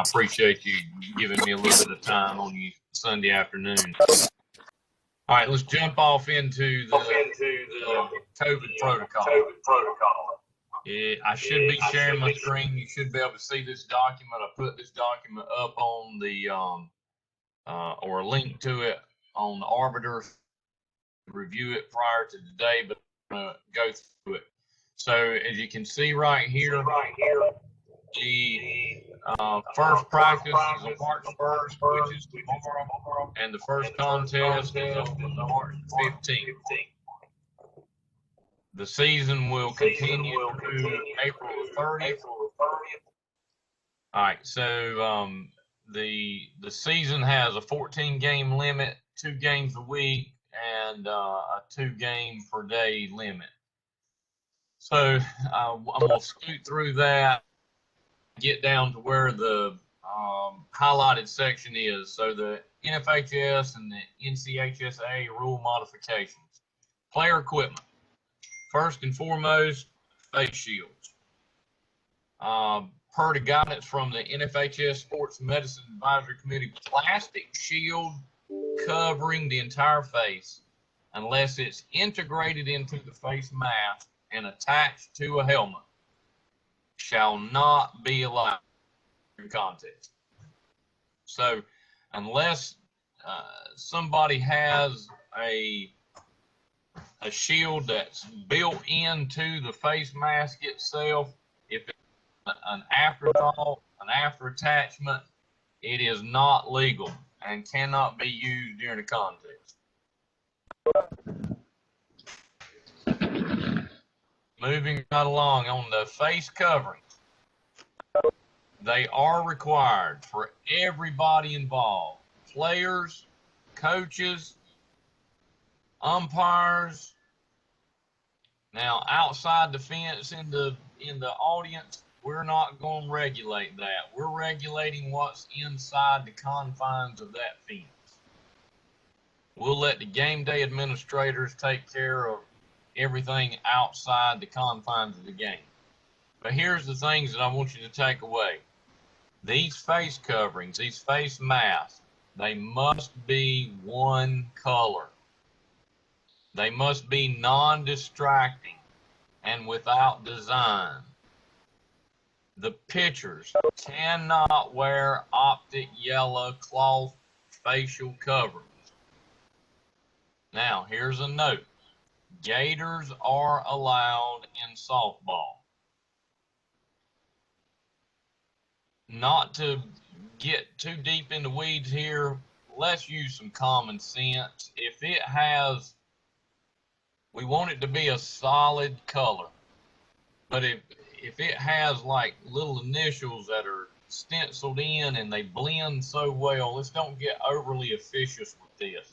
I appreciate you giving me a little bit of time on you Sunday afternoon. All right, let's jump off into the COVID protocol. I should be sharing my screen. You should be able to see this document. I put this document up on the or a link to it on the Arbiter. Review it prior to today, but I'm going to go through it. So as you can see right here, the first practice is on March 1st, which is tomorrow, and the first contest is on March 15th. The season will continue through April 30th. All right, so the season has a 14-game limit, 2 games a week, and a 2-game per day limit. So I'm going to scoot through that, get down to where the highlighted section is. So the NFHS and the NCHSAA rule modifications. Player equipment. First and foremost, face shields. Per the guidance from the NFHS Sports Medicine Advisory Committee, plastic shield covering the entire face, unless it's integrated into the face mask and attached to a helmet, shall not be allowed in contest. So unless somebody has a shield that's built into the face mask itself, if it's an afterthought, an after attachment, it is not legal and cannot be used during a contest. Moving right along on the face coverings, they are required for everybody involved: players, coaches, umpires. Now, outside the fence in the audience, we're not going to regulate that. We're regulating what's inside the confines of that fence. We'll let the game day administrators take care of everything outside the confines of the game. But here's the things that I want you to take away. These face coverings, these face masks, they must be one color. They must be non-distracting and without design. The pitchers cannot wear optic yellow cloth facial coverings. Now, here's a note. Gaiters are allowed in softball. Not to get too deep in the weeds here, let's use some common sense. If it has, we want it to be a solid color. But if it has like little initials that are stenciled in and they blend so well, let's don't get overly officious with this.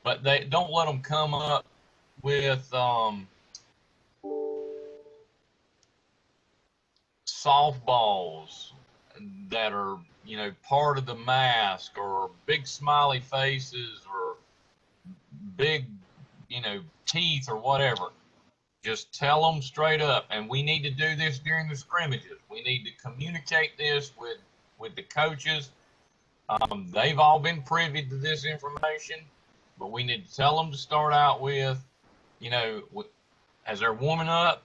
But they don't let them come up with softballs that are, you know, part of the mask, or big smiley faces, or big, you know, teeth, or whatever. Just tell them straight up. And we need to do this during the scrimmages. We need to communicate this with the coaches. They've all been privy to this information, but we need to tell them to start out with, you know, as they're warming up,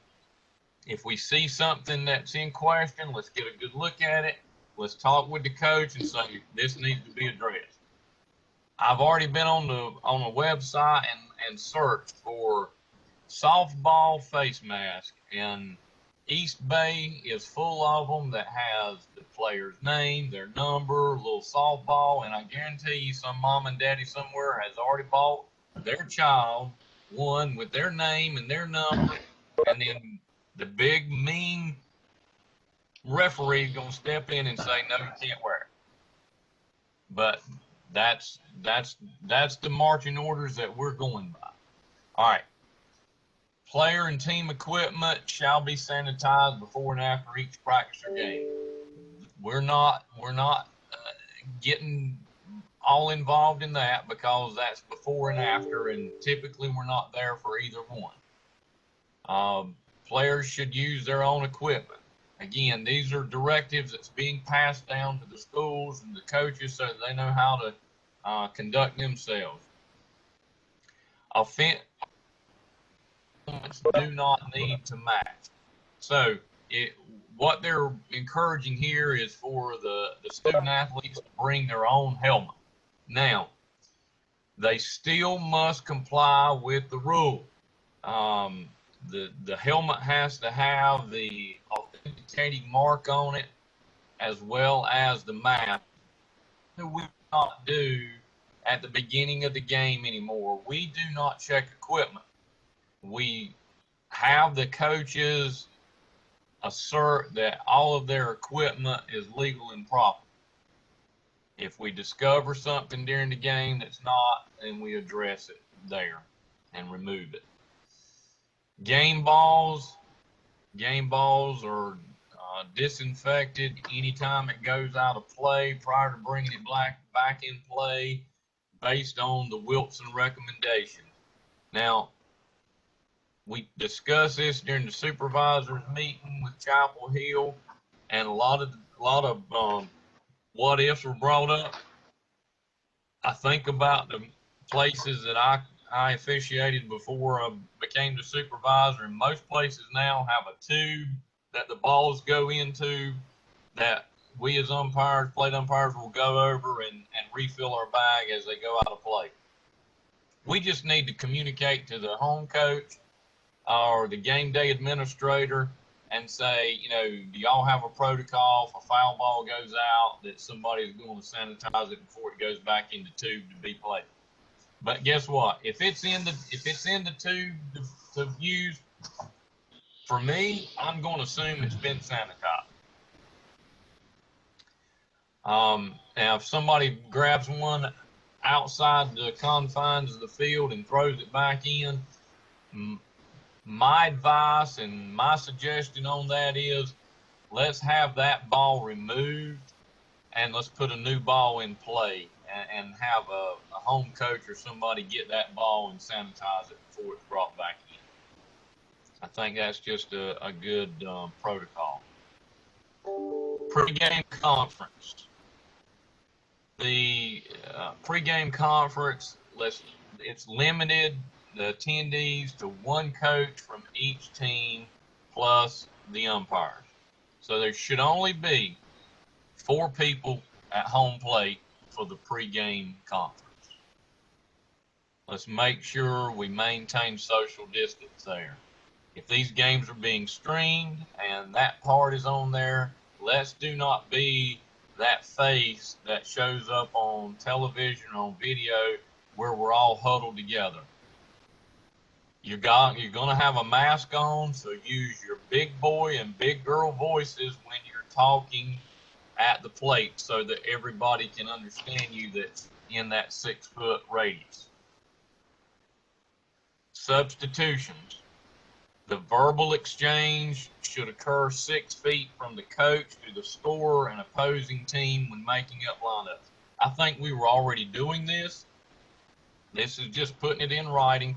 if we see something that's in question, let's get a good look at it. Let's talk with the coach and say, this needs to be addressed. I've already been on the website and searched for softball face mask, and East Bay is full of them that has the player's name, their number, a little softball, and I guarantee you some mom and daddy somewhere has already bought their child one with their name and their number, and then the big mean referee gonna step in and say, no, you can't wear it. But that's the marching orders that we're going by. All right. Player and team equipment shall be sanitized before and after each practice or game. We're not getting all involved in that, because that's before and after, and typically we're not there for either one. Players should use their own equipment. Again, these are directives that's being passed down to the schools and the coaches so that they know how to conduct themselves. Offense do not need to match. So what they're encouraging here is for the student athletes to bring their own helmet. Now, they still must comply with the rule. The helmet has to have the authenticating mark on it as well as the mask. That we do not do at the beginning of the game anymore. We do not check equipment. We have the coaches assert that all of their equipment is legal and proper. If we discover something during the game that's not, then we address it there and remove it. Game balls are disinfected anytime it goes out of play prior to bringing it back in play based on the Wilson recommendation. Now, we discussed this during the supervisors meeting with Chapel Hill, and a lot of what ifs were brought up. I think about the places that I officiated before I became the supervisor, and most places now have a tube that the balls go into that we as umpires, plate umpires, will go over and refill our bag as they go out of play. We just need to communicate to the home coach or the game day administrator and say, do y'all have a protocol if a foul ball goes out that somebody's going to sanitize it before it goes back in the tube to be played? But guess what? If it's in the tube to use, for me, I'm going to assume it's been sanitized. Now, if somebody grabs one outside the confines of the field and throws it back in, my advice and my suggestion on that is let's have that ball removed and let's put a new ball in play and have a home coach or somebody get that ball and sanitize it before it's brought back in. I think that's just a good protocol. Pre-game conference. The pre-game conference, it's limited the attendees to one coach from each team plus the umpires. So there should only be 4 people at home plate for the pregame conference. Let's make sure we maintain social distance there. If these games are being streamed and that part is on there, let's do not be that face that shows up on television or on video where we're all huddled together. You're going to have a mask on, so use your big boy and big girl voices when you're talking at the plate so that everybody can understand you that's in that 6-foot radius. Substitutions. The verbal exchange should occur 6 feet from the coach to the scorer and opposing team when making up lineups. I think we were already doing this. This is just putting it in writing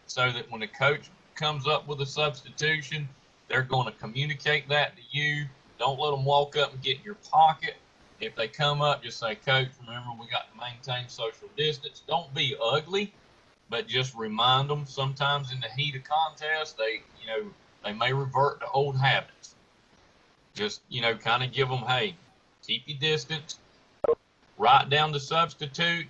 so that when the coach comes up with a substitution, they're going to communicate that to you. Don't let them walk up and get in your pocket. If they come up, just say, Coach, remember we got to maintain social distance. Don't be ugly, but just remind them. Sometimes in the heat of contest, they may revert to old habits. Just, kind of give them, hey, keep your distance. Write down the substitute.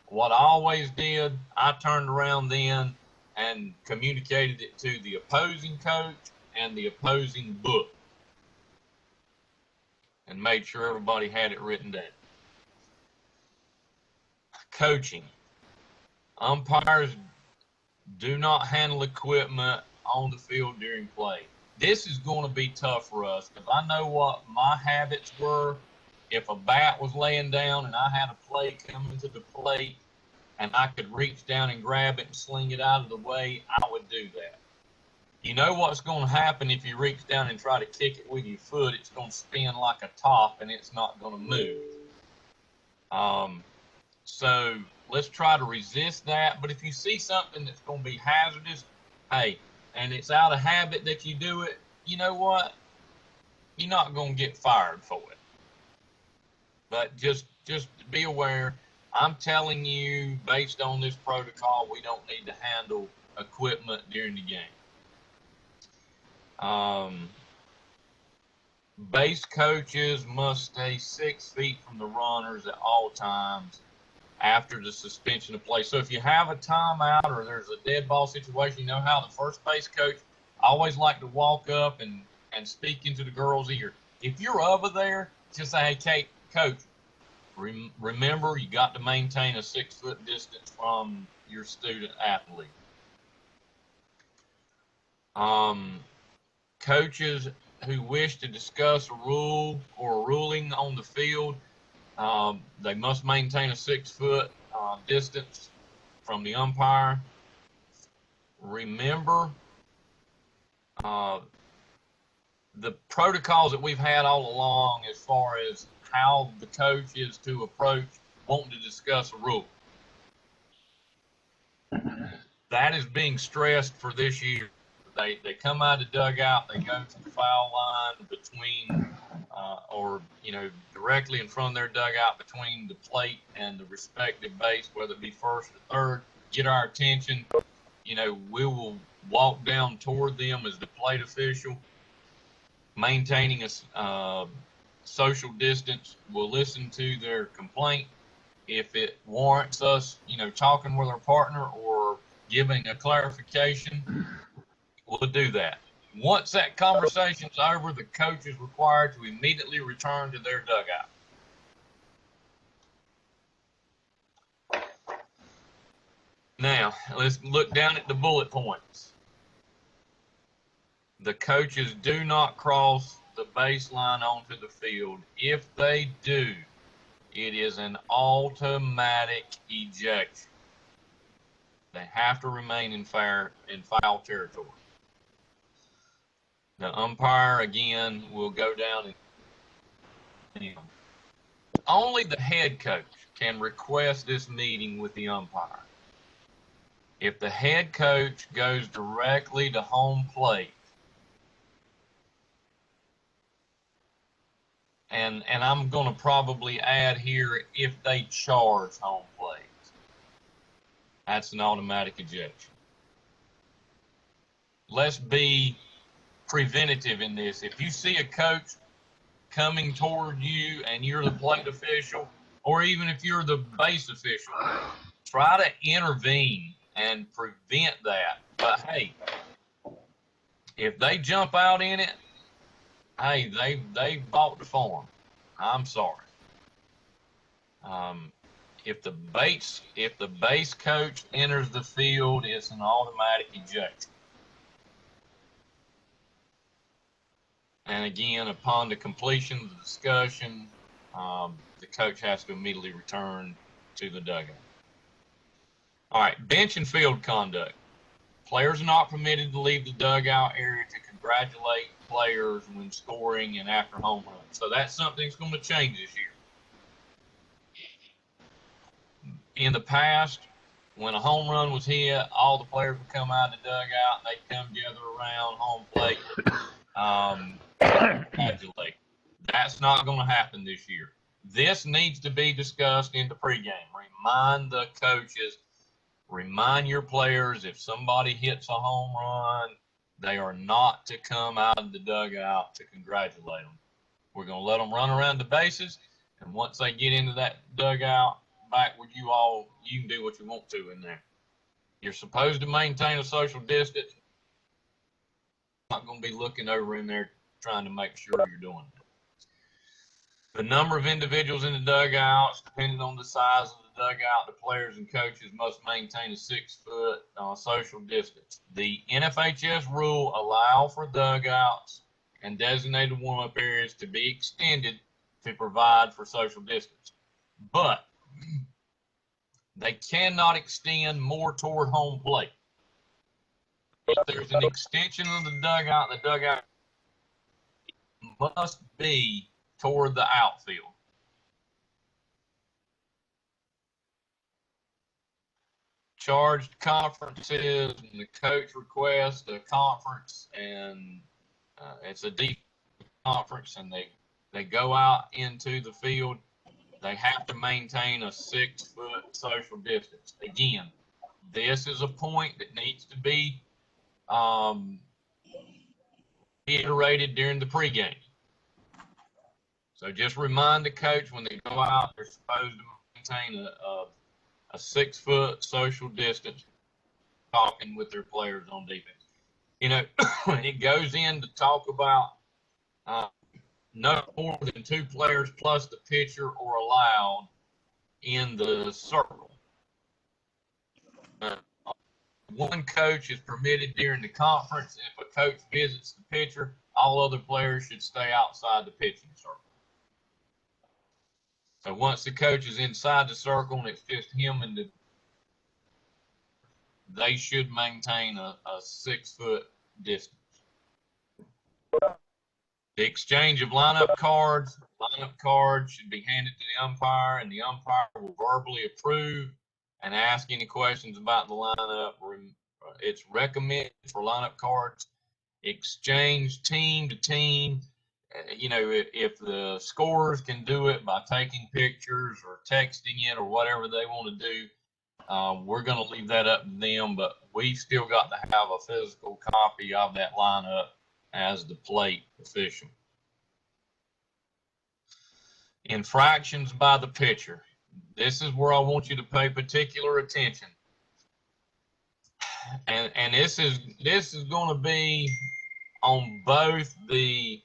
What I always did, I turned around then and communicated it to the opposing coach and the opposing book and made sure everybody had it written down. Coaching. Umpires do not handle equipment on the field during play. This is going to be tough for us because I know what my habits were. If a bat was laying down and I had a play coming to the plate and I could reach down and grab it and sling it out of the way, I would do that. You know what's going to happen if you reach down and try to kick it with your foot? It's going to spin like a top and it's not going to move. So let's try to resist that. But if you see something that's going to be hazardous, hey, and it's out of habit that you do it, you know what? you're not going to get fired for it. But just be aware. I'm telling you, based on this protocol, we don't need to handle equipment during the game. Base coaches must stay 6 feet from the runners at all times after the suspension of play. So if you have a timeout or there's a dead ball situation, you know how the first base coach always like to walk up and speak into the girl's ear. If you're over there, just say, hey, coach, remember you got to maintain a 6 foot distance from your student athlete. Coaches who wish to discuss a rule or a ruling on the field, they must maintain a 6 foot distance from the umpire. Remember, the protocols that we've had all along as far as how the coach is to approach wanting to discuss a rule. That is being stressed for this year. They come out of the dugout, they go to the foul line between, or, directly in front of their dugout between the plate and the respective base, whether it be first or third, get our attention. We will walk down toward them as the plate official, maintaining a social distance. We'll listen to their complaint. If it warrants us, talking with our partner or giving a clarification, we'll do that. Once that conversation's over, the coach is required to immediately return to their dugout. Now, let's look down at the bullet points. The coaches do not cross the baseline onto the field. If they do, it is an automatic ejection. They have to remain in foul territory. The umpire, again, will go down and only the head coach can request this meeting with the umpire. If the head coach goes directly to home plate, and I'm going to probably add here, if they charge home plate, that's an automatic ejection. Let's be preventative in this. If you see a coach coming toward you and you're the plate official, or even if you're the base official, try to intervene and prevent that. But hey, if they jump out in it, hey, they bought the form. I'm sorry. If the base coach enters the field, it's an automatic ejection. And again, upon the completion of the discussion, the coach has to immediately return to the dugout. All right, bench and field conduct. Players are not permitted to leave the dugout area to congratulate players when scoring and after home runs. So that's something that's going to change this year. In the past, when a home run was hit, all the players would come out of the dugout and they'd come together around home plate. Congratulate. That's not going to happen this year. This needs to be discussed in the pregame. Remind the coaches, remind your players, if somebody hits a home run, they are not to come out of the dugout to congratulate them. We're going to let them run around the bases, and once they get into that dugout back with you all, you can do what you want to in there. You're supposed to maintain a social distance. Not going to be looking over in there trying to make sure you're doing it. The number of individuals in the dugouts, depending on the size of the dugout, the players and coaches must maintain a 6 foot social distance. The NFHS rule allow for dugouts and designated warm-up areas to be extended to provide for social distance, but they cannot extend more toward home plate. If there's an extension of the dugout must be toward the outfield. Charged conferences, and the coach requests a conference, and it's a deep conference and they go out into the field, they have to maintain a 6-foot social distance. Again, this is a point that needs to be reiterated during the pregame. So just remind the coach when they go out, they're supposed to maintain a 6-foot social distance talking with their players on defense. You know, it goes in to talk about no more than 2 players plus the pitcher or allowed in the circle. One coach is permitted during the conference. If a coach visits the pitcher, all other players should stay outside the pitching circle. So once the coach is inside the circle and it's just him and they should maintain a 6-foot distance. The exchange of lineup cards should be handed to the umpire, and the umpire will verbally approve and ask any questions about the lineup. It's recommended for lineup cards exchange team to team. You know, if the scorers can do it by taking pictures or texting it or whatever they want to do, we're going to leave that up to them, but we've still got to have a physical copy of that lineup as the plate official. Infractions by the pitcher. This is where I want you to pay particular attention. And this is going to be on both the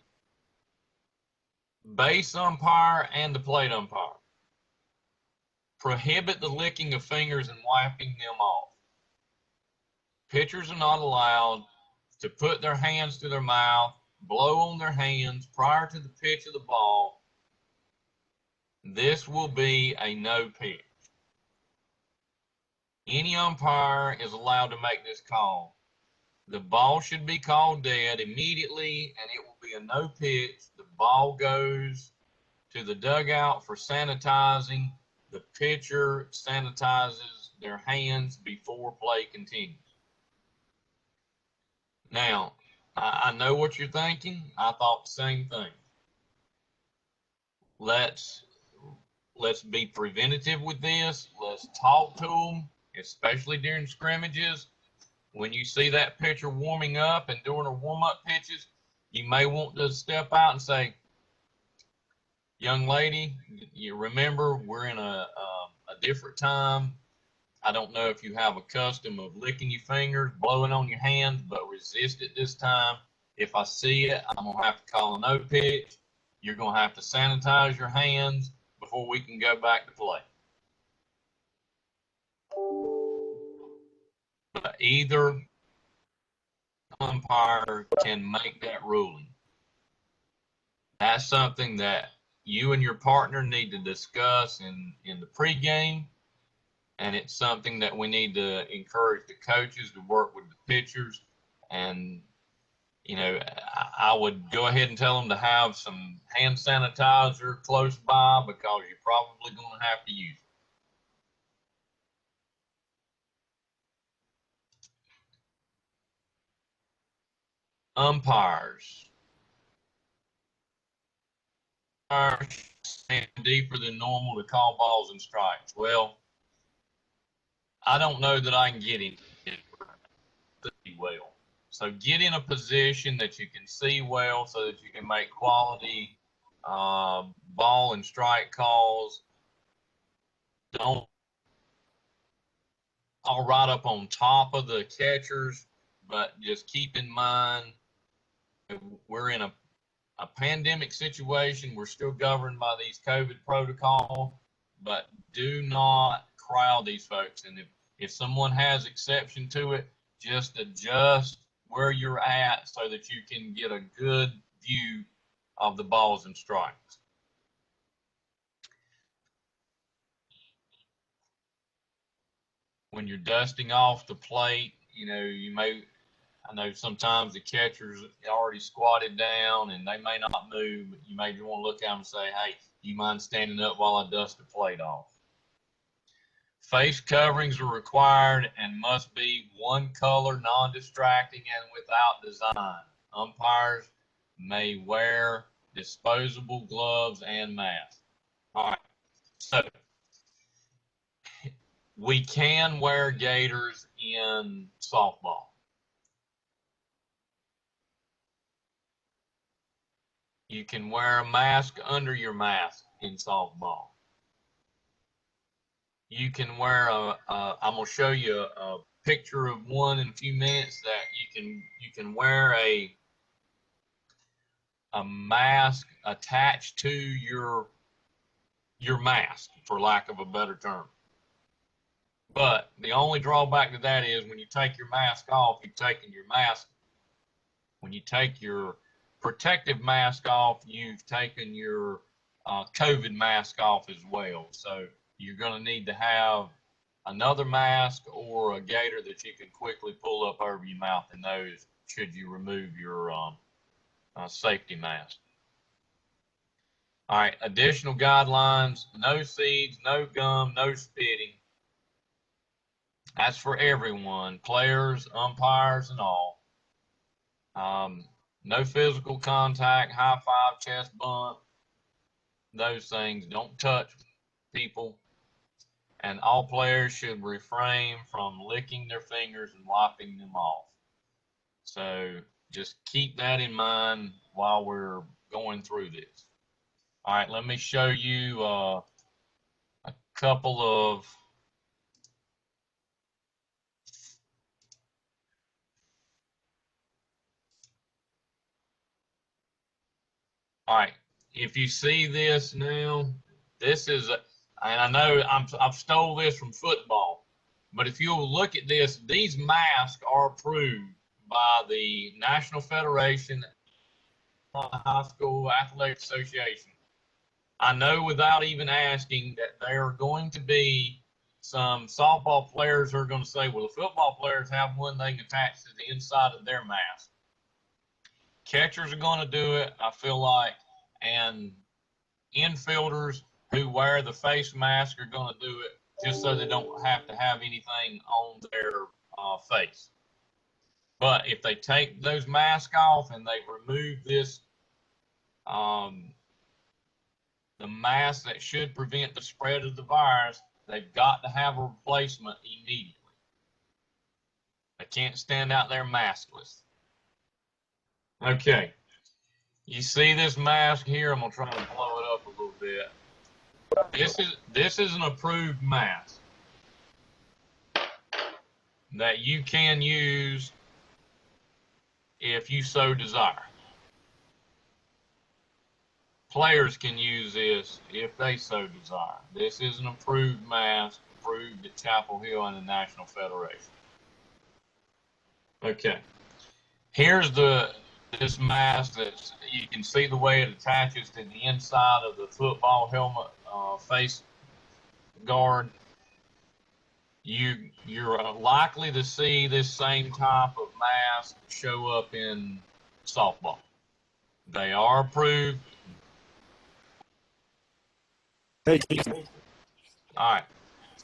base umpire and the plate umpire. Prohibit the licking of fingers and wiping them off. Pitchers are not allowed to put their hands to their mouth, blow on their hands prior to the pitch of the ball. This will be a no pitch. Any umpire is allowed to make this call. The ball should be called dead immediately, and it will be a no pitch. The ball goes to the dugout for sanitizing. The pitcher sanitizes their hands before play continues. Now, I know what you're thinking. I thought the same thing. Let's be preventative with this. Let's talk to them, especially during scrimmages. When you see that pitcher warming up and doing her warm-up pitches, you may want to step out and say, young lady, you remember we're in a different time. I don't know if you have a custom of licking your fingers, blowing on your hands, but resist it this time. If I see it, I'm going to have to call a no pitch. You're going to have to sanitize your hands before we can go back to play. But either umpire can make that ruling. That's something that you and your partner need to discuss in the pregame, and it's something that we need to encourage the coaches to work with the pitchers. And, you know, I would go ahead and tell them to have some hand sanitizer close by because you're probably going to have to use it. Umpires stand deeper than normal to call balls and strikes. Well, I don't know that I can get him to see well. So get in a position that you can see well so that you can make quality ball and strike calls. Don't all right up on top of the catchers, but just keep in mind we're in a pandemic situation. We're still governed by these COVID protocols, but do not crowd these folks. And if someone has exception to it, just adjust where you're at so that you can get a good view of the balls and strikes. When you're dusting off the plate, you know, I know sometimes the catcher's already squatted down and they may not move, but you may want to look at them and say, hey, do you mind standing up while I dust the plate off? Face coverings are required and must be one color, non-distracting, and without design. Umpires may wear disposable gloves and masks. All right, so we can wear gaiters in softball. You can wear a mask under your mask in softball. You can wear I'm gonna show you a picture of one in a few minutes that you can wear a mask attached to your mask, for lack of a better term. But the only drawback to that is when you take your mask off, you've taken your mask. When you take your protective mask off, you've taken your COVID mask off as well. So you're going to need to have another mask or a gaiter that you can quickly pull up over your mouth and nose should you remove your safety mask. All right, additional guidelines: no seeds, no gum, no spitting. That's for everyone, players, umpires, and all. No physical contact, high five, chest bump, those things. Don't touch people. And all players should refrain from licking their fingers and wiping them off. So just keep that in mind while we're going through this. All right, let me show you a couple of all right, if you see this now, this is, and I know I've stole this from football, but if you'll look at this, these masks are approved by the National Federation High School Athletic Association. I know without even asking that there are going to be some softball players who are going to say, well, the football players have one thing attached to the inside of their mask. Catchers are going to do it, I feel like, and infielders who wear the face mask are going to do it just so they don't have to have anything on their face. But if they take those masks off and they remove this, the mask that should prevent the spread of the virus, they've got to have a replacement immediately. They can't stand out there maskless. Okay, you see this mask here? I'm gonna try to blow it up a little bit. This is an approved mask that you can use if you so desire. Players can use this if they so desire. This is an approved mask, approved at Chapel Hill and the National Federation. Okay, here's this mask that you can see the way it attaches to the inside of the football helmet face guard. You're likely to see this same type of mask show up in softball. They are approved. Hey. All right,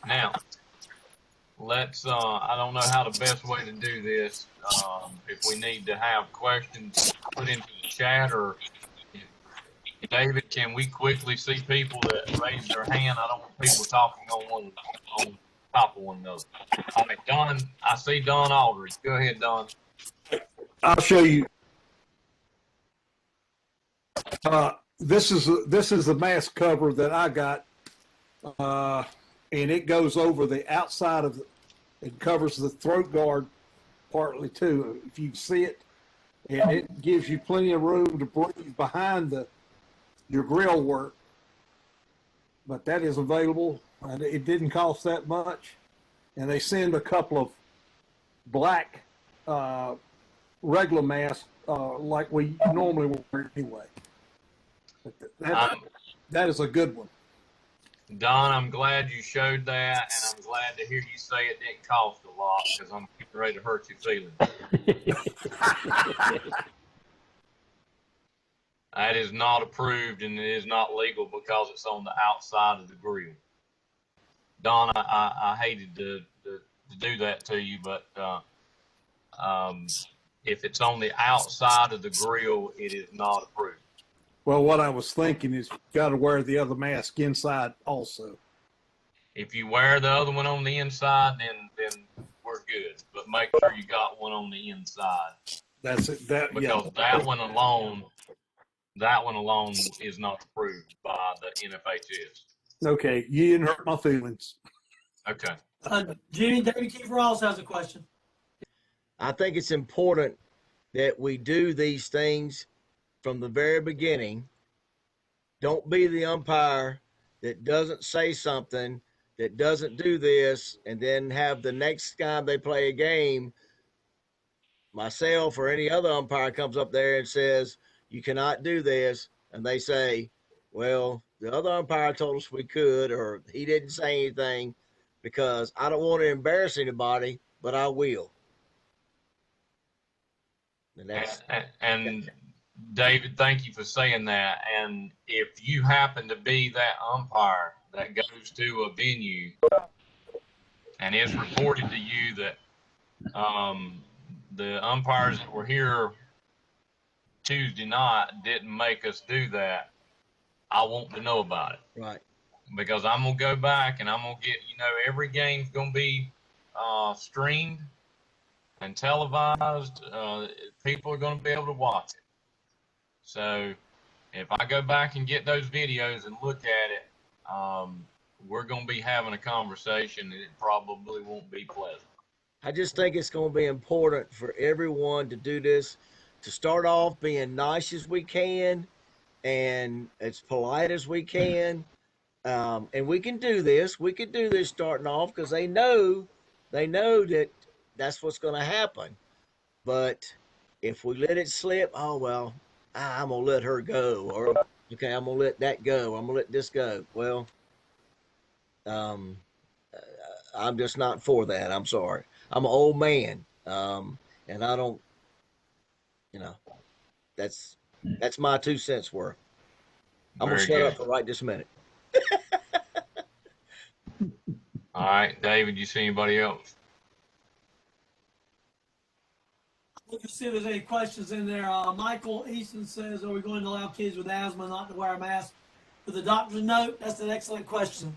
now let's I don't know how the best way to do this. If we need to have questions put into the chat, or David, can we quickly see people that raise their hand? I don't want people talking on top of one another. All right, Don, I see Don Aldridge. Go ahead, Don. I'll show you. This is the mask cover that I got, and it goes over the outside of it covers the throat guard partly too. If you see it, and it gives you plenty of room to breathe behind your grill work. But that is available, and it didn't cost that much. And they send a couple of black regular masks like we normally wear anyway. That is a good one. Don, I'm glad you showed that, and I'm glad to hear you say it didn't cost a lot, because I'm ready to hurt your feelings. That is not approved, and it is not legal because it's on the outside of the grill. Don, I hated to do that to you, but If it's on the outside of the grill, it is not approved. Well, what I was thinking is you got to wear the other mask inside also. If you wear the other one on the inside, then we're good. But make sure you got one on the inside. That's it. Because that one alone is not approved by the NFHS. Okay, you didn't hurt my feelings. Okay. Jimmie, David Kiefer also has a question. I think it's important that we do these things from the very beginning. Don't be the umpire that doesn't say something, that doesn't do this, and then have the next time they play a game, myself or any other umpire comes up there and says, you cannot do this. And they say, well, the other umpire told us we could, or he didn't say anything, because I don't want to embarrass anybody, but I will. And David, thank you for saying that. And if you happen to be that umpire that goes to a venue and it's reported to you that the umpires that were here Tuesday night didn't make us do that, I want to know about it. Right. Because I'm going to go back and I'm going to get, every game's going to be streamed and televised. People are going to be able to watch it. So if I go back and get those videos and look at it, we're going to be having a conversation and it probably won't be pleasant. I just think it's going to be important for everyone to do this, to start off being nice as we can and as polite as we can. And we can do this. We can do this starting off because they know that that's what's going to happen. But if we let it slip, oh, well, I'm going to let her go. Or, okay, I'm going to let that go. I'm going to let this go. Well, I'm just not for that. I'm sorry. I'm an old man. And I don't, that's my 2 cents worth. I'm going to shut up for right this minute. All right, David, you see anybody else? Look to see if there's any questions in there. Michael Easton says, are we going to allow kids with asthma not to wear a mask with a doctor's note? That's an excellent question.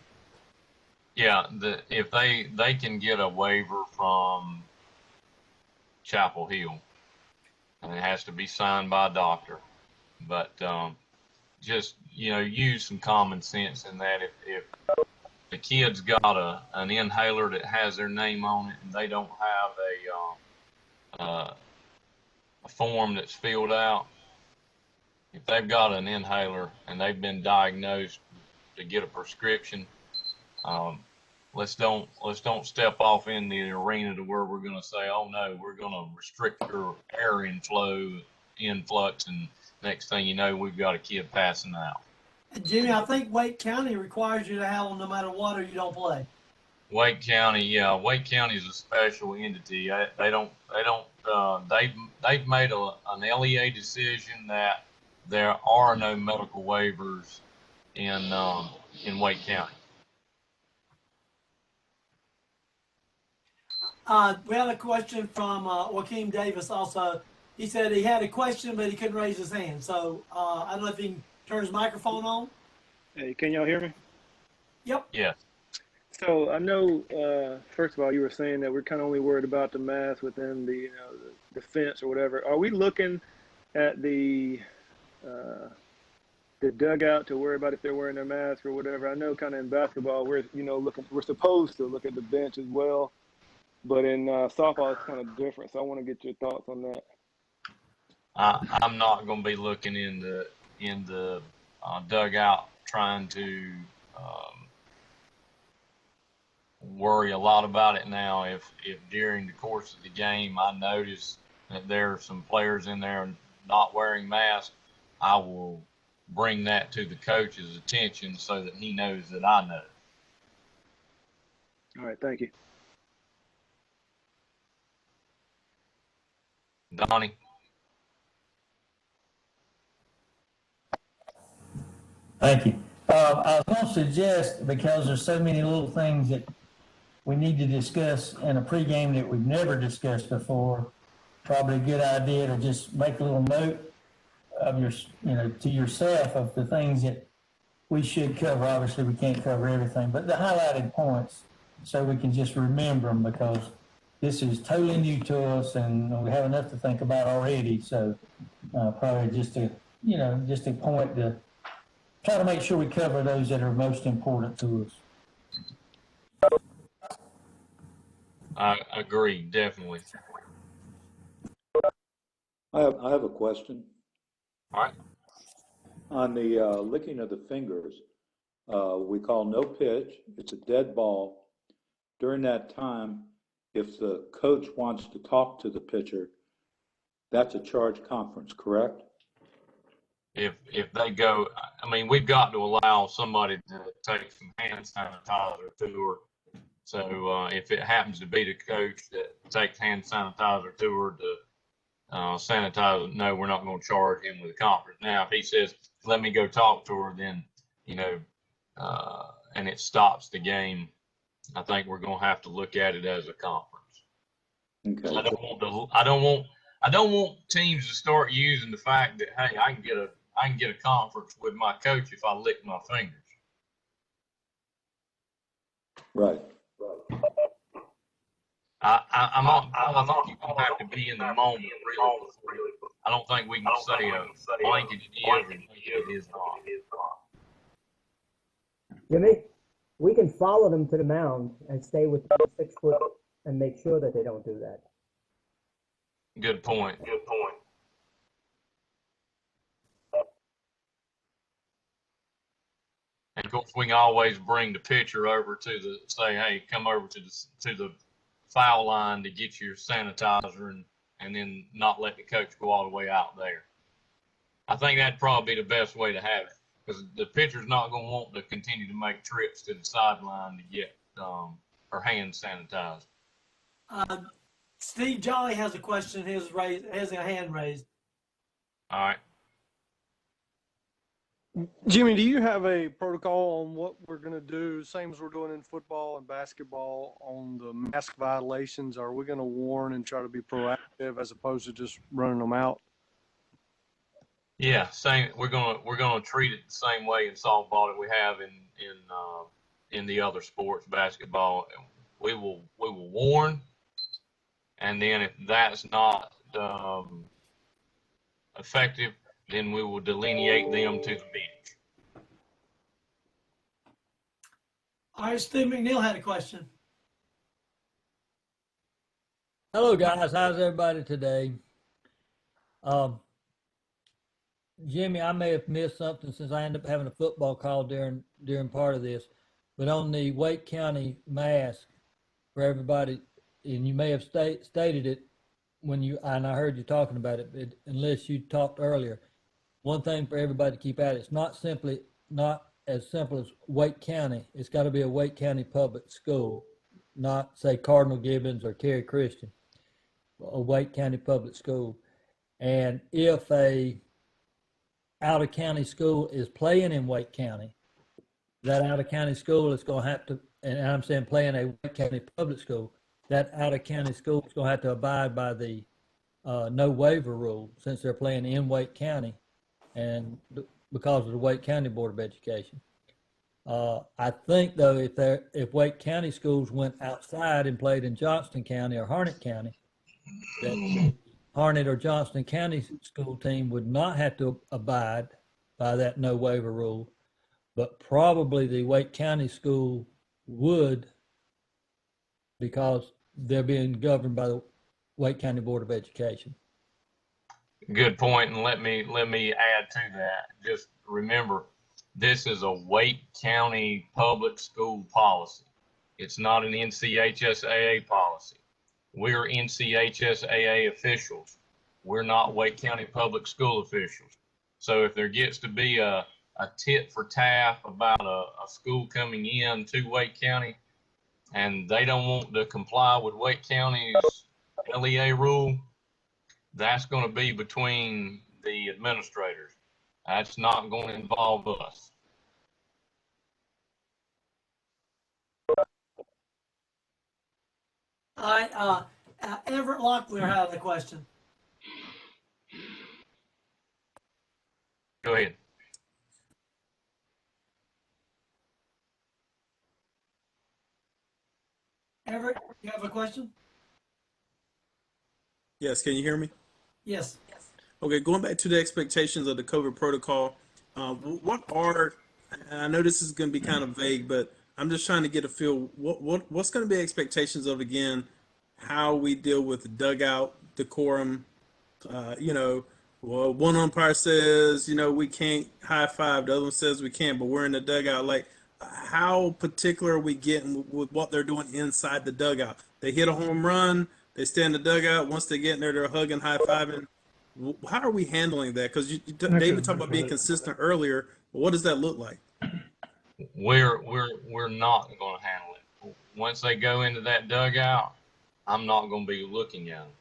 Yeah, if they can get a waiver from Chapel Hill, and it has to be signed by a doctor. But just use some common sense in that. If the kid's got an inhaler that has their name on it and they don't have a form that's filled out, if they've got an inhaler and they've been diagnosed to get a prescription, let's don't step off in the arena to where we're going to say, oh no, we're going to restrict your air influx, and next thing you know, we've got a kid passing out. Jimmie, I think Wake County requires you to have them no matter what, or you don't play. Wake County is a special entity. They've made an LEA decision that there are no medical waivers in Wake County. We had a question from Joaquin Davis also. He said he had a question, but he couldn't raise his hand. So I don't know if he can turn his microphone on. Hey, can y'all hear me? Yep. Yeah. So I know, first of all, you were saying that we're kind of only worried about the mask within the fence or whatever. Are we looking at the dugout to worry about if they're wearing their mask or whatever? I know kind of in basketball, we're supposed to look at the bench as well, but in softball it's kind of different. So I want to get your thoughts on that. I'm not going to be looking in the dugout trying to worry a lot about it now. If during the course of the game I notice that there are some players in there not wearing masks, I will bring that to the coach's attention so that he knows that I know. All right, thank you. Donnie? Thank you. I was going to suggest, because there's so many little things that we need to discuss in a pregame that we've never discussed before, probably a good idea to just make a little note of to yourself of the things that we should cover. Obviously, we can't cover everything, but the highlighted points, so we can just remember them, because this is totally new to us and we have enough to think about already. So probably just a point to try to make sure we cover those that are most important to us. I agree, definitely. I have a question. All right. On the licking of the fingers, we call no pitch. It's a dead ball. During that time, if the coach wants to talk to the pitcher, that's a charge conference, correct? If they go, I mean, we've got to allow somebody to take some hand sanitizer to her. So if it happens to be the coach that takes hand sanitizer to her to sanitize, no, we're not going to charge him with a conference. Now, if he says, let me go talk to her, then, and it stops the game, I think we're going to have to look at it as a conference. Okay. I don't want teams to start using the fact that, hey, I can get a conference with my coach if I lick my fingers. Right. I think you're going to have to be in the moment, really. I don't think we can say a blanket it is and it is not. Jimmie, we can follow them to the mound and stay within 6 foot and make sure that they don't do that. Good point. And of course, we can always bring the pitcher over to say, hey, come over to the foul line to get your sanitizer and then not let the coach go all the way out there. I think that'd probably be the best way to have it, because the pitcher's not going to want to continue to make trips to the sideline to get her hands sanitized. Steve Jolly has a question. Has a hand raised. All right. Jimmie, do you have a protocol on what we're going to do, same as we're doing in football and basketball, on the mask violations? Are we going to warn and try to be proactive as opposed to just running them out? Yeah, same. We're gonna treat it the same way in softball that we have in the other sports, basketball. We will warn, and then if that's not effective, then we will delineate them to the bench. All right, Steve McNeil had a question. Hello, guys. How's everybody today? Jimmie, I may have missed something since I ended up having a football call during part of this, but on the Wake County mask for everybody, and you may have stated it and I heard you talking about it, but unless you talked earlier. One thing for everybody to keep at, it's not as simple as Wake County. It's got to be a Wake County public school, not say Cardinal Gibbons or Cary Christian, a Wake County public school. And if a out-of-county school is playing in Wake County, that out-of-county school is going to have to, and I'm saying playing a Wake County public school, that out-of-county school is going to have to abide by the no waiver rule, since they're playing in Wake County and because of the Wake County Board of Education. I think, though, if Wake County schools went outside and played in Johnston County or Harnett County, that Harnett or Johnston County school team would not have to abide by that no waiver rule, but probably the Wake County school would, because they're being governed by the Wake County Board of Education. Good point, and let me add to that. Just remember, this is a Wake County public school policy. It's not an NCHSAA policy. We're NCHSAA officials. We're not Wake County public school officials. So if there gets to be a tit for tat about a school coming in to Wake County and they don't want to comply with Wake County's LEA rule, that's going to be between the administrators. That's not going to involve us. All right, Everett Locklear had a question. Go ahead. Everett, you have a question? Yes, can you hear me? Yes. Okay, going back to the expectations of the COVID protocol, what are, and I know this is going to be kind of vague, but I'm just trying to get a feel, what's going to be expectations of, again, how we deal with the dugout decorum? Well, one umpire says, we can't high five, the other one says we can, but we're in the dugout. Like, how particular are we getting with what they're doing inside the dugout? They hit a home run, they stay in the dugout. Once they get in there, they're hugging, high fiving. How are we handling that? Because David talked about being consistent earlier. But what does that look like? We're not going to handle it. Once they go into that dugout, I'm not going to be looking at them.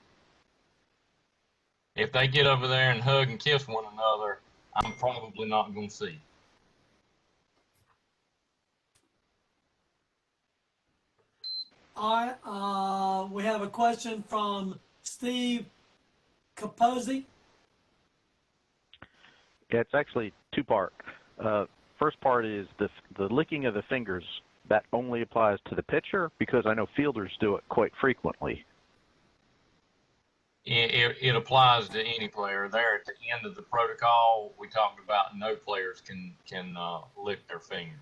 If they get over there and hug and kiss one another, I'm probably not going to see. All right. We have a question from Steve Capozzi. Yeah, it's actually two-part. First part is the licking of the fingers. That only applies to the pitcher, because I know fielders do it quite frequently. It applies to any player. There at the end of the protocol, we talked about no players can lick their fingers.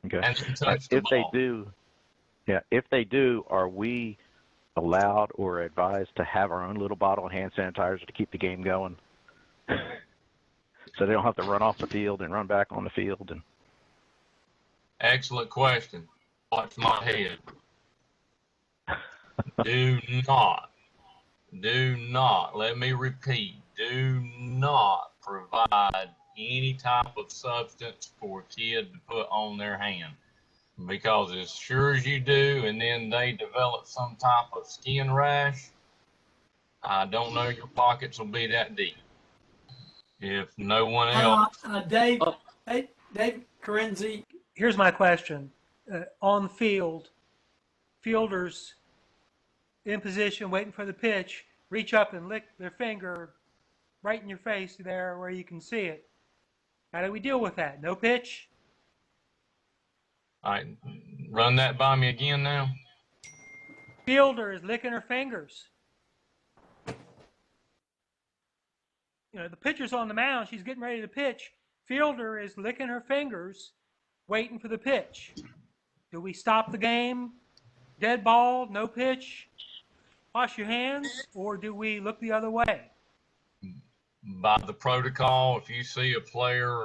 Okay. And touch the if ball. If they do, are we allowed or advised to have our own little bottle of hand sanitizer to keep the game going, so they don't have to run off the field and run back on the field? And excellent question. Watch my head. Do not, let me repeat, do not provide any type of substance for a kid to put on their hand. Because as sure as you do, and then they develop some type of skin rash, I don't know your pockets will be that deep. If no one else. Dave Carenzi. Here's my question. On the field, fielders in position waiting for the pitch, reach up and lick their finger right in your face there where you can see it. How do we deal with that? No pitch? All right, run that by me again now. Fielder is licking her fingers. The pitcher's on the mound. She's getting ready to pitch. Fielder is licking her fingers, waiting for the pitch. Do we stop the game? Dead ball, no pitch, wash your hands, or do we look the other way? By the protocol, if you see a player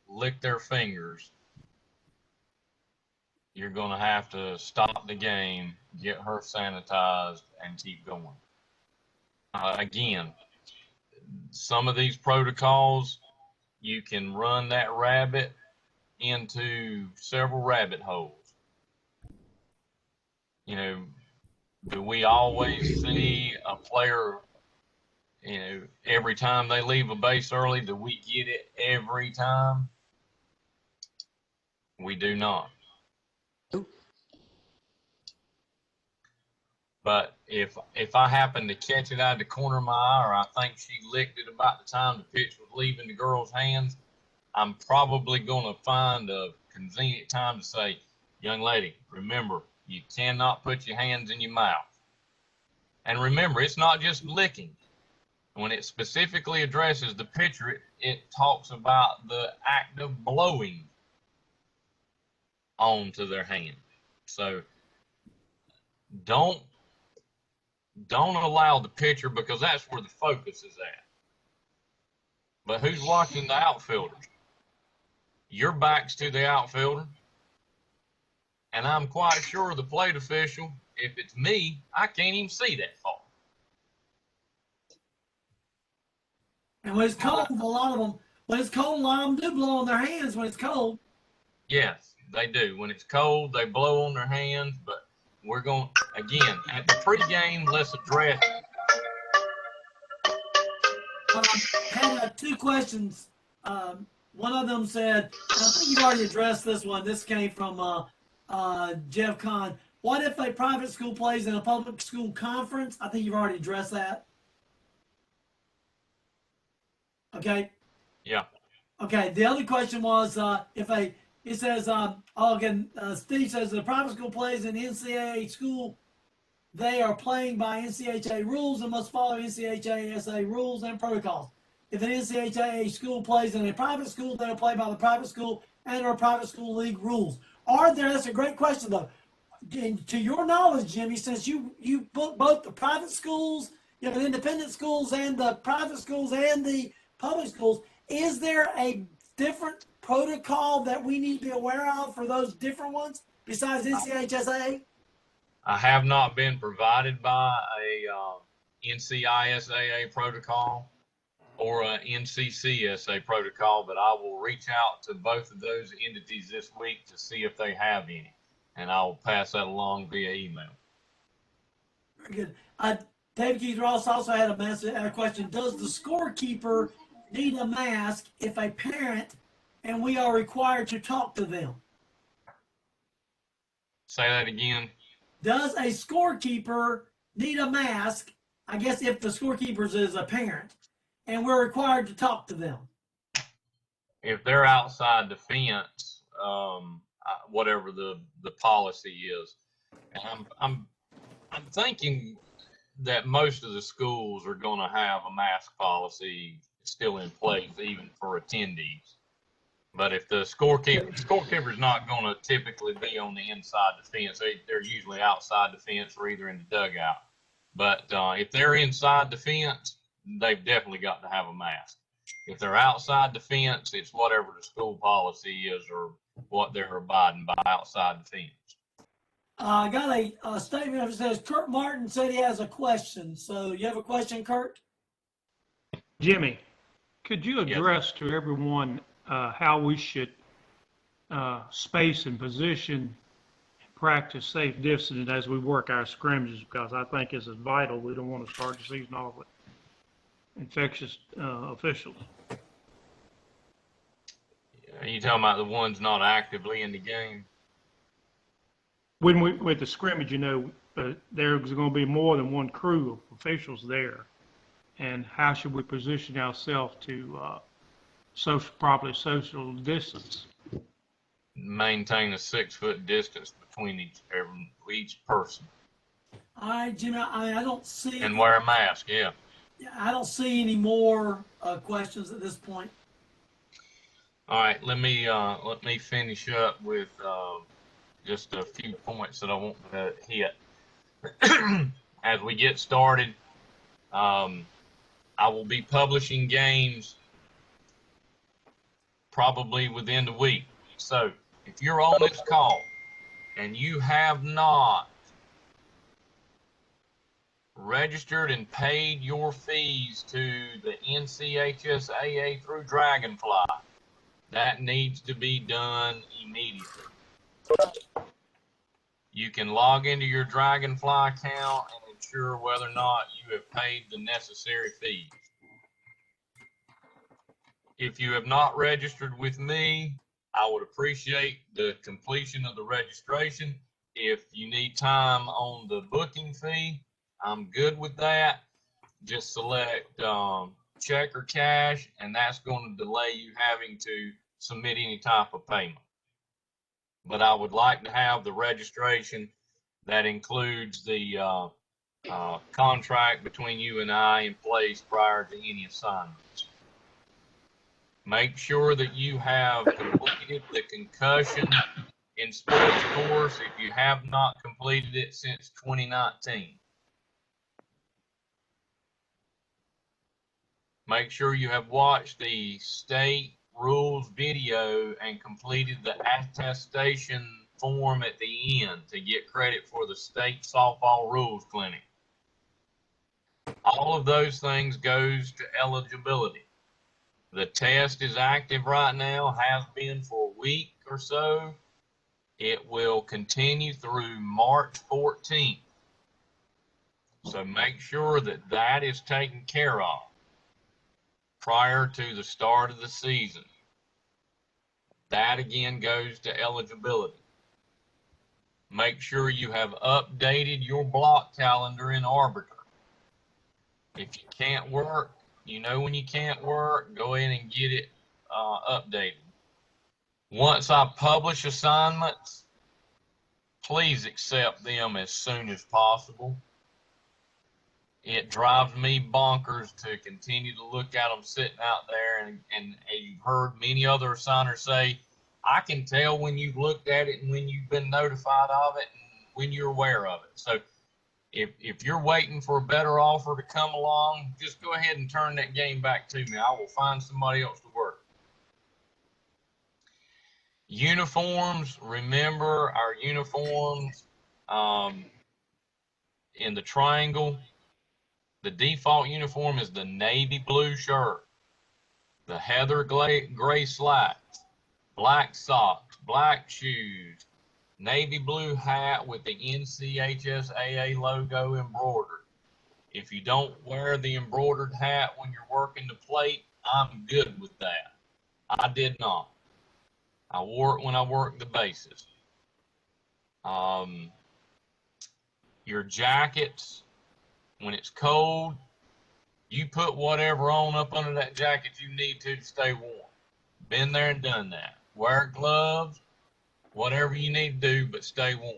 lick their fingers, you're going to have to stop the game, get her sanitized, and keep going. Again, some of these protocols, you can run that rabbit into several rabbit holes. Do we always see a player, every time they leave a base early, do we get it every time? We do not. But if I happen to catch it out of the corner of my eye, or I think she licked it about the time the pitch was leaving the girl's hands, I'm probably going to find a convenient time to say, young lady, remember, you cannot put your hands in your mouth. And remember, it's not just licking. When it specifically addresses the pitcher, it talks about the act of blowing onto their hand. So don't allow the pitcher, because that's where the focus is at. But who's watching the outfielders? Your back's to the outfielder. And I'm quite sure the plate official, if it's me, I can't even see that far. And when it's cold, a lot of them do blow on their hands when it's cold. Yes, they do. When it's cold, they blow on their hands, but we're going, again, at the pregame, let's address. I had two questions. One of them said, I think you've already addressed this one. This came from Jeff Kahn. What if a private school plays in a public school conference? I think you've already addressed that. Okay. Yeah. Okay, the other question was it says, Steve says the private school plays in NCAA school, they are playing by NCHSAA rules and must follow NCHSAA rules and protocols. If an NCHSAA school plays in a private school, they'll play by the private school and or private school league rules. That's a great question though. To your knowledge, Jimmie, since you book both the private schools, the independent schools and the private schools and the public schools, is there a different protocol that we need to be aware of for those different ones besides NCHSAA? I have not been provided by a NCISAA protocol or a NCCSA protocol, but I will reach out to both of those entities this week to see if they have any, and I will pass that along via email. Very good. David Keith Ross also had a question. Does the scorekeeper need a mask if a parent and we are required to talk to them? Say that again. Does a scorekeeper need a mask, I guess if the scorekeeper is a parent, and we're required to talk to them? If they're outside the fence, whatever the policy is, and I'm thinking that most of the schools are going to have a mask policy still in place, even for attendees. But if the scorekeeper is not going to typically be on the inside the fence, they're usually outside the fence or either in the dugout. But if they're inside the fence, they've definitely got to have a mask. If they're outside the fence, it's whatever the school policy is or what they're abiding by outside the fence. I got a statement that says Kurt Martin said he has a question. So you have a question, Kurt? Jimmie, could you address to everyone how we should space and position and practice safe distancing as we work our scrimmages? Because I think this is vital. We don't want to start the season off with infectious officials. Are you talking about the ones not actively in the game? With the scrimmage, there's going to be more than one crew of officials there. And how should we position ourselves to properly social distance? Maintain a 6-foot distance between each person. All right, Jimmie, I don't see. And wear a mask, yeah. I don't see any more questions at this point. All right, let me finish up with just a few points that I want to hit. As we get started, I will be publishing games probably within the week. So if you're on this call and you have not registered and paid your fees to the NCHSAA through Dragonfly, that needs to be done immediately. You can log into your Dragonfly account and ensure whether or not you have paid the necessary fees. If you have not registered with me, I would appreciate the completion of the registration. If you need time on the booking fee, I'm good with that. Just select check or cash, and that's going to delay you having to submit any type of payment. But I would like to have the registration that includes the contract between you and I in place prior to any assignments. Make sure that you have completed the concussion in sports course if you have not completed it since 2019. Make sure you have watched the state rules video and completed the attestation form at the end to get credit for the state softball rules clinic. All of those things goes to eligibility. The test is active right now, has been for a week or so. It will continue through March 14th. So make sure that that is taken care of prior to the start of the season. That again goes to eligibility. Make sure you have updated your block calendar in Arbiter. If you can't work, you know when you can't work, go in and get it updated. Once I publish assignments, please accept them as soon as possible. It drives me bonkers to continue to look at them sitting out there, and you've heard many other assigners say, I can tell when you've looked at it and when you've been notified of it and when you're aware of it. So if you're waiting for a better offer to come along, just go ahead and turn that game back to me. I will find somebody else to work. Uniforms, remember our uniforms in the triangle. The default uniform is the navy blue shirt, the heather gray slacks, black socks, black shoes, navy blue hat with the NCHSAA logo embroidered. If you don't wear the embroidered hat when you're working the plate, I'm good with that. I did not. I wore it when I worked the bases. Your jackets, when it's cold, you put whatever on up under that jacket you need to stay warm. Been there and done that. Wear gloves, whatever you need to do, but stay warm.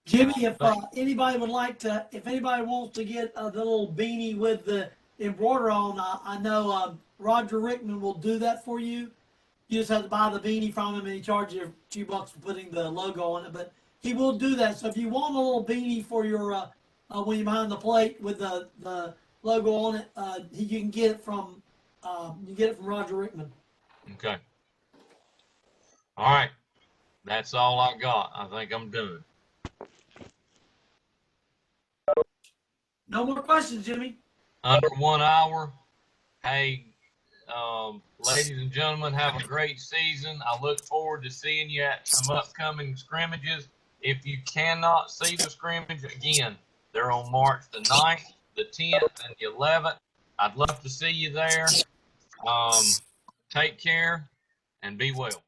Jimmie, if anybody would like to, if anybody wants to get the little beanie with the embroider on, I know Roger Rickman will do that for you. You just have to buy the beanie from him, and he charges you a few bucks for putting the logo on it. But he will do that. So if you want a little beanie for your when you're behind the plate with the logo on it, you can get it from Roger Rickman. Okay. All right. That's all I got. I think I'm done. No more questions, Jimmie. Under 1 hour. Hey, ladies and gentlemen, have a great season. I look forward to seeing you at some upcoming scrimmages. If you cannot see the scrimmage, again, they're on March the 9th, the 10th, and the 11th. I'd love to see you there. Take care and be well.